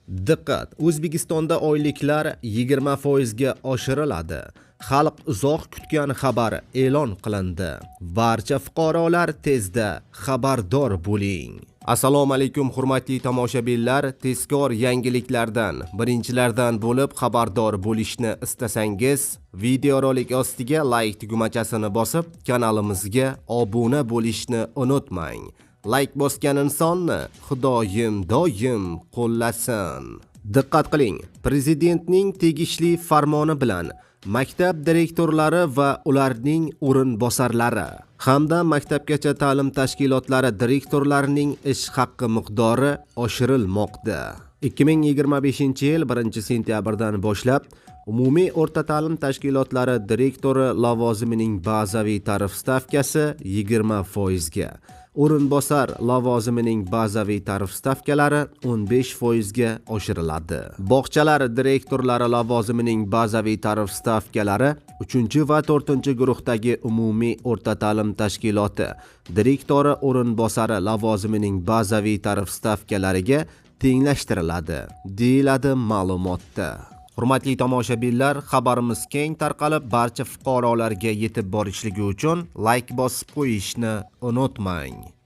Diqqat! O'zbekistonda oyliklar 20% ga oshiriladi. Xalq uzoq kutgan xabar e'lon qilindi. Barcha fuqarolar tezda xabardor bo'ling. Assalomu alaykum hurmatli tomoshabinlar, tezkor yangiliklardan birinchilardan bo'lib xabardor bo'lishni istasangiz, videorolik ostiga like tugmachasini bosib, kanalimizga obuna bo'lishni unutmang. Like bosgan insonni Xudoyim doim qo'llasin. Diqqat qiling, prezidentning tegishli farmoni bilan maktab direktorlari va ularning o'rinbosarlari hamda maktabgacha ta'lim tashkilotlari direktorlarining ish haqqi miqdori oshirilmoqda. 2025-yil 1-sentyabrdan boshlab umumiy o'rta ta'lim tashkilotlari direktori lavozimining bazaviy tarif stavkasi 20% ga, o'rinbosar lavozimining bazaviy tarif stavkalari 15% ga oshiriladi. Bog'chalar direktorlari lavozimining bazaviy tarif stavkalari 3 va 4 guruhdagi umumiy o'rta ta'lim tashkiloti direktori o'rinbosari lavozimining bazaviy tarif stavkalariga tenglashtiriladi, deyiladi ma'lumotda. Hurmatli tomoshabinlar, xabarimiz keng tarqalib, barcha fuqarolarga yetib borishligi uchun like bosib qo'yishni unutmang.